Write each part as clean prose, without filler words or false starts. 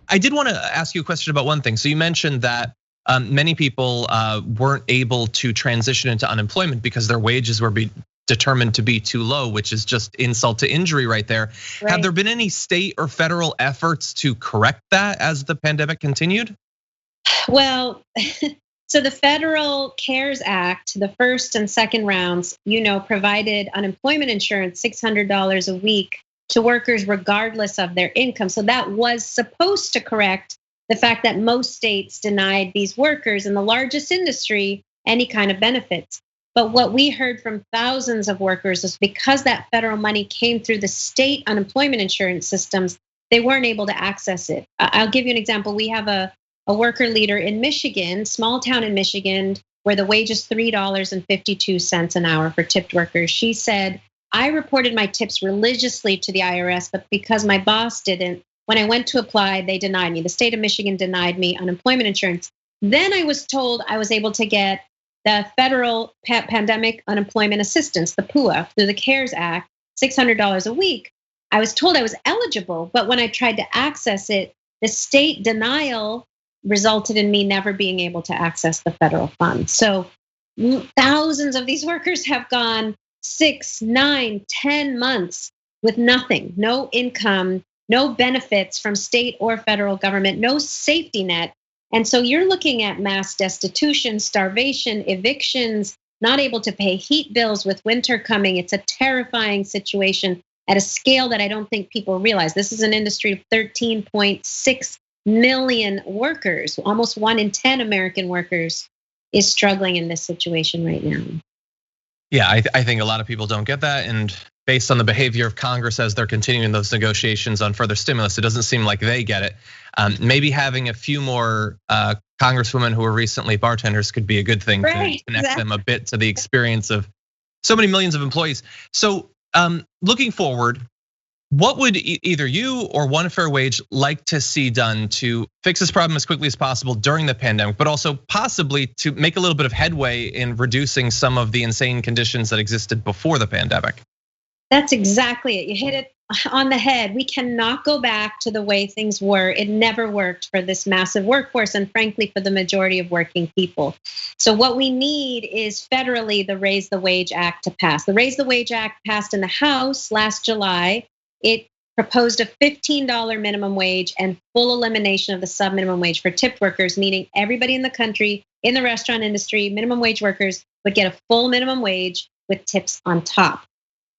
I did want to ask you a question about one thing. So you mentioned that many people weren't able to transition into unemployment because their wages were determined to be too low, which is just insult to injury right there. Right. Have there been any state or federal efforts to correct that as the pandemic continued? Well, so the Federal CARES Act, the first and second rounds, provided unemployment insurance, $600 a week to workers regardless of their income. So that was supposed to correct the fact that most states denied these workers in the largest industry any kind of benefits. But what we heard from thousands of workers is because that federal money came through the state unemployment insurance systems, they weren't able to access it. I'll give you an example. We have a worker leader in Michigan, small town in Michigan, where the wage is $3.52 an hour for tipped workers. She said, I reported my tips religiously to the IRS, but because my boss didn't, when I went to apply, they denied me. The state of Michigan denied me unemployment insurance. Then I was told I was able to get the federal pandemic unemployment assistance, the PUA, through the CARES Act, $600 a week. I was told I was eligible, but when I tried to access it, the state denial resulted in me never being able to access the federal funds. So thousands of these workers have gone 6, 9, 10 months with nothing, no income, no benefits from state or federal government, no safety net. And so you're looking at mass destitution, starvation, evictions, not able to pay heat bills with winter coming. It's a terrifying situation at a scale that I don't think people realize. This is an industry of 13.6 million workers. Almost 1 in 10 American workers is struggling in this situation right now. Yeah, I think a lot of people don't get that. And based on the behavior of Congress as they're continuing those negotiations on further stimulus, it doesn't seem like they get it. Maybe having a few more congresswomen who were recently bartenders could be a good thing to connect them a bit to the experience of so many millions of employees. So looking forward, what would either you or One Fair Wage like to see done to fix this problem as quickly as possible during the pandemic, but also possibly to make a little bit of headway in reducing some of the insane conditions that existed before the pandemic? That's exactly it. You hit it on the head. We cannot go back to the way things were. It never worked for this massive workforce and frankly for the majority of working people. So what we need is federally the Raise the Wage Act to pass. The Raise the Wage Act passed in the House last July. It proposed a $15 minimum wage and full elimination of the subminimum wage for tipped workers, meaning everybody in the country, in the restaurant industry, minimum wage workers would get a full minimum wage with tips on top.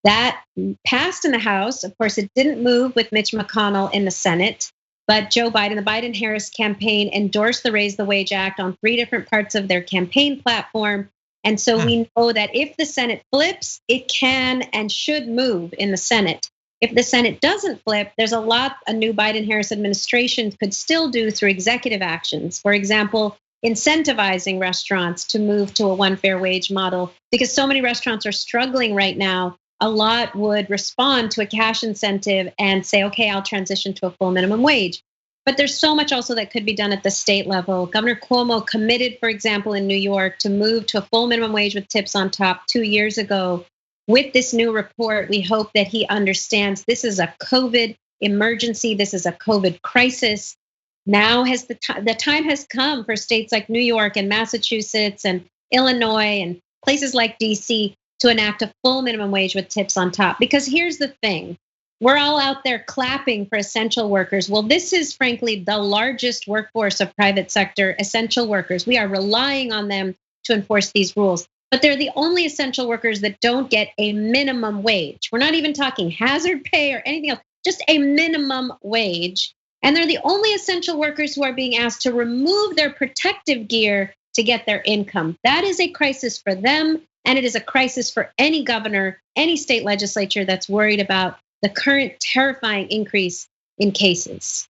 That passed in the House. Of course, it didn't move with Mitch McConnell in the Senate, but Joe Biden, the Biden-Harris campaign endorsed the Raise the Wage Act on 3 different parts of their campaign platform. And so we know that if the Senate flips, it can and should move in the Senate. If the Senate doesn't flip, there's a lot a new Biden-Harris administration could still do through executive actions. For example, incentivizing restaurants to move to a One Fair Wage model, because so many restaurants are struggling right now. A lot would respond to a cash incentive and say, okay, I'll transition to a full minimum wage. But there's so much also that could be done at the state level. Governor Cuomo committed, for example, in New York to move to a full minimum wage with tips on top 2 years ago. With this new report, we hope that he understands this is a COVID emergency. This is a COVID crisis. Now the time has come for states like New York and Massachusetts and Illinois and places like DC to enact a full minimum wage with tips on top. Because here's the thing, we're all out there clapping for essential workers. Well, this is frankly the largest workforce of private sector essential workers. We are relying on them to enforce these rules. But they're the only essential workers that don't get a minimum wage. We're not even talking hazard pay or anything else, just a minimum wage. And they're the only essential workers who are being asked to remove their protective gear to get their income. That is a crisis for them. And it is a crisis for any governor, any state legislature that's worried about the current terrifying increase in cases.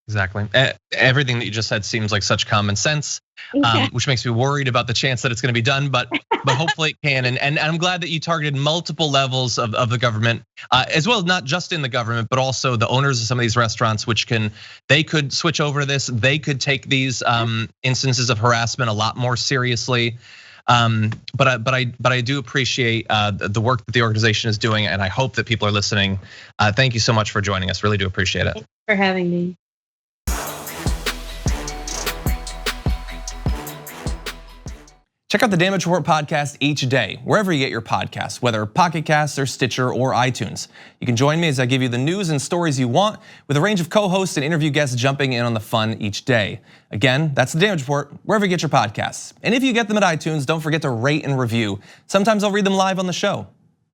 Exactly. Everything that you just said seems like such common sense, which makes me worried about the chance that it's going to be done, but hopefully it can. And I'm glad that you targeted multiple levels of the government, as well as not just in the government, but also the owners of some of these restaurants, they could switch over to this. They could take these instances of harassment a lot more seriously. But I do appreciate the work that the organization is doing, and I hope that people are listening. Thank you so much for joining us. Really do appreciate it. Thanks for having me. Check out the Damage Report podcast each day, wherever you get your podcasts, whether Pocket Casts or Stitcher or iTunes. You can join me as I give you the news and stories you want, with a range of co-hosts and interview guests jumping in on the fun each day. Again, that's the Damage Report, wherever you get your podcasts. And if you get them at iTunes, don't forget to rate and review. Sometimes I'll read them live on the show.